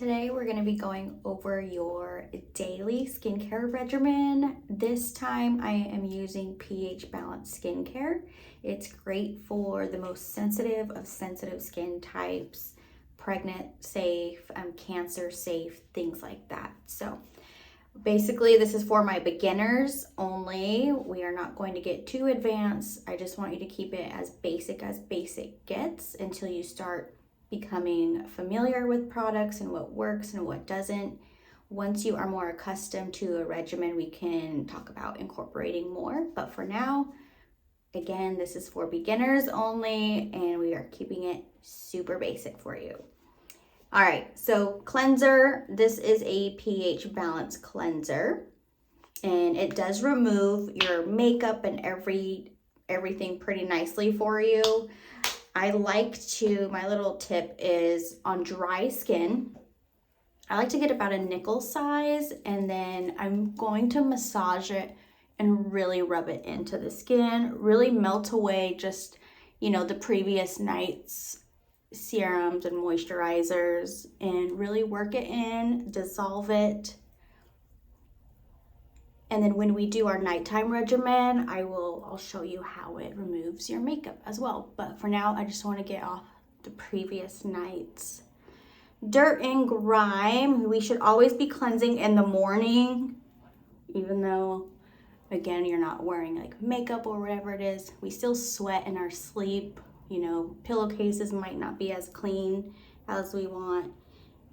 Today we're going to be going over your daily skincare regimen. This time I am using pH balanced skincare. It's great for the most sensitive of sensitive skin types, pregnant safe, cancer safe, things like that. So basically this is for my beginners only. We are not going to get too advanced. I just want you to keep it as basic gets until you start becoming familiar with products and what works and what doesn't. Once you are more accustomed to a regimen, we can talk about incorporating more. But for now, again, this is for beginners only, and we are keeping it super basic for you. All right, so cleanser. This is a pH balance cleanser, and it does remove your makeup and everything pretty nicely for you. I like to, my little tip is on dry skin, I like to get about a nickel size, and then I'm going to massage it and really rub it into the skin, really melt away just, the previous night's serums and moisturizers, and really work it in, dissolve it. And then when we do our nighttime regimen, I'll show you how it removes your makeup as well. But for now, I just want to get off the previous night's dirt and grime. We should always be cleansing in the morning, even though, again, you're not wearing like makeup or whatever it is. We still sweat in our sleep. Pillowcases might not be as clean as we want.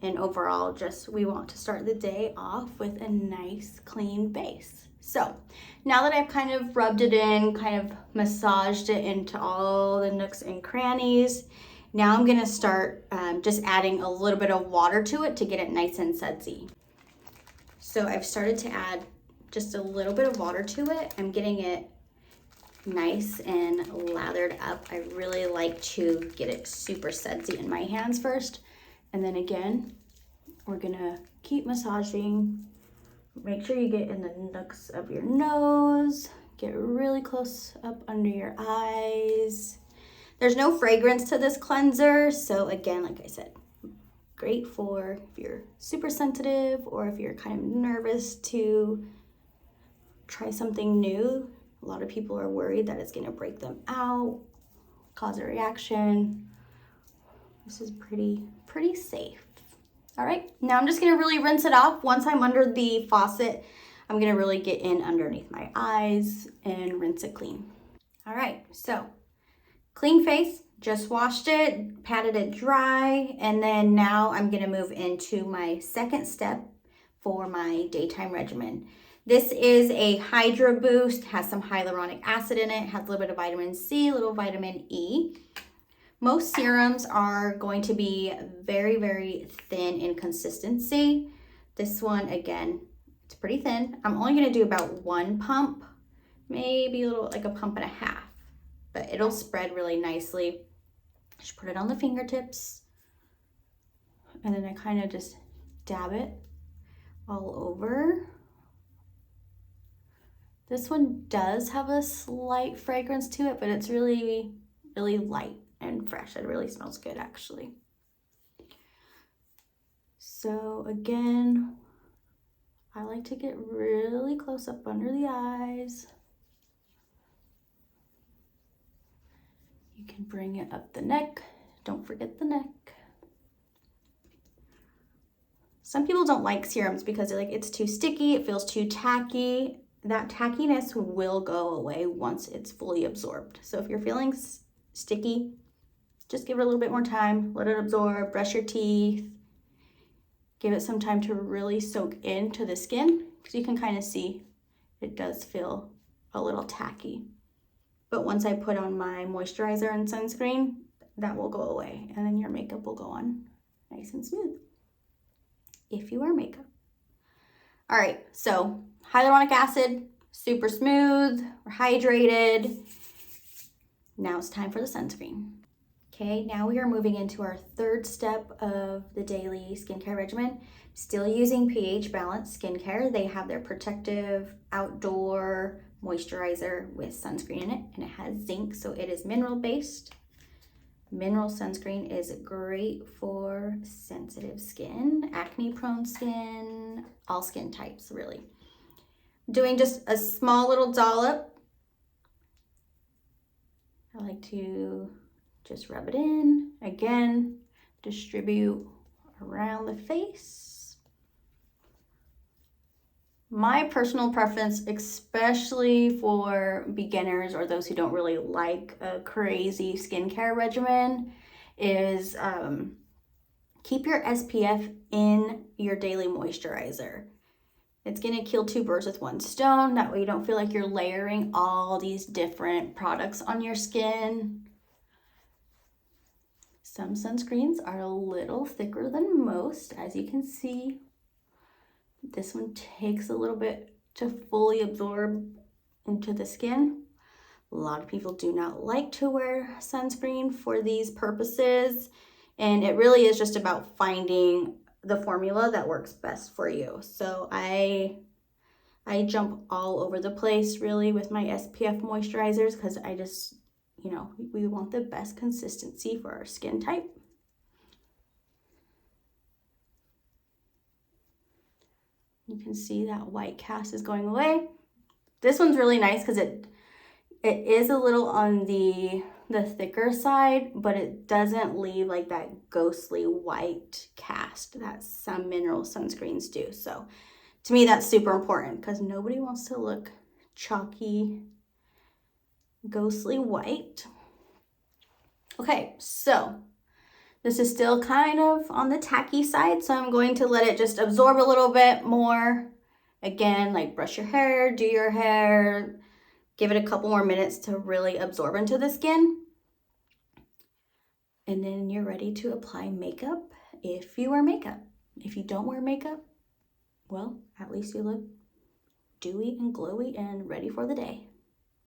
And overall, we want to start the day off with a nice clean base. So now that I've kind of rubbed it in, kind of massaged it into all the nooks and crannies, now I'm gonna start just adding a little bit of water to it to get it nice and sudsy. So I've started to add just a little bit of water to it. I'm getting it nice and lathered up. I really like to get it super sudsy in my hands first. And then again, we're gonna keep massaging. Make sure you get in the nooks of your nose, get really close up under your eyes. There's no fragrance to this cleanser, so again, like I said, great for if you're super sensitive or if you're kind of nervous to try something new. A lot of people are worried that it's gonna break them out, cause a reaction. This is pretty safe. All right, now I'm just gonna really rinse it off. Once I'm under the faucet, I'm gonna really get in underneath my eyes and rinse it clean. All right, so clean face, just washed it, patted it dry, and then now I'm gonna move into my second step for my daytime regimen. This is a Hydra Boost, has some hyaluronic acid in it, has a little bit of vitamin C, a little vitamin E. Most serums are going to be very thin in consistency. This one, again, it's pretty thin. I'm only gonna do about one pump, maybe a little, like a pump and a half, but it'll spread really nicely. Just put it on the fingertips, and then I kind of just dab it all over. This one does have a slight fragrance to it, but it's really light and fresh. It really smells good, actually. So again, I like to get really close up under the eyes. You can bring it up the neck. Don't forget the neck. Some people don't like serums because they're like, it's too sticky, it feels too tacky. That tackiness will go away once it's fully absorbed. So if you're feeling sticky, just give it a little bit more time, let it absorb, brush your teeth, give it some time to really soak into the skin, because you can kind of see it does feel a little tacky. But once I put on my moisturizer and sunscreen, that will go away, and then your makeup will go on nice and smooth, if you wear makeup. All right, so hyaluronic acid, super smooth, we're hydrated. Now it's time for the sunscreen. Okay, now we are moving into our third step of the daily skincare regimen. Still using pH balanced skincare. They have their protective outdoor moisturizer with sunscreen in it, and it has zinc, so it is mineral based. Mineral sunscreen is great for sensitive skin, acne prone skin, all skin types really. Doing just a small little dollop. I like to just rub it in. Again, distribute around the face. My personal preference, especially for beginners or those who don't really like a crazy skincare regimen, is keep your SPF in your daily moisturizer. It's gonna kill two birds with one stone. That way you don't feel like you're layering all these different products on your skin. Some sunscreens are a little thicker than most, as you can see. This one takes a little bit to fully absorb into the skin. A lot of people do not like to wear sunscreen for these purposes, and it really is just about finding the formula that works best for you. So I jump all over the place really with my SPF moisturizers because I just, you know, we want the best consistency for our skin type. You can see that white cast is going away. This one's really nice because it is a little on the thicker side, but it doesn't leave like that ghostly white cast that some mineral sunscreens do. So to me, that's super important because nobody wants to look chalky, ghostly white. Okay, so this is still kind of on the tacky side, so I'm going to let it just absorb a little bit more. Again, like brush your hair, do your hair, give it a couple more minutes to really absorb into the skin. And then you're ready to apply makeup if you wear makeup. If you don't wear makeup, well, at least you look dewy and glowy and ready for the day.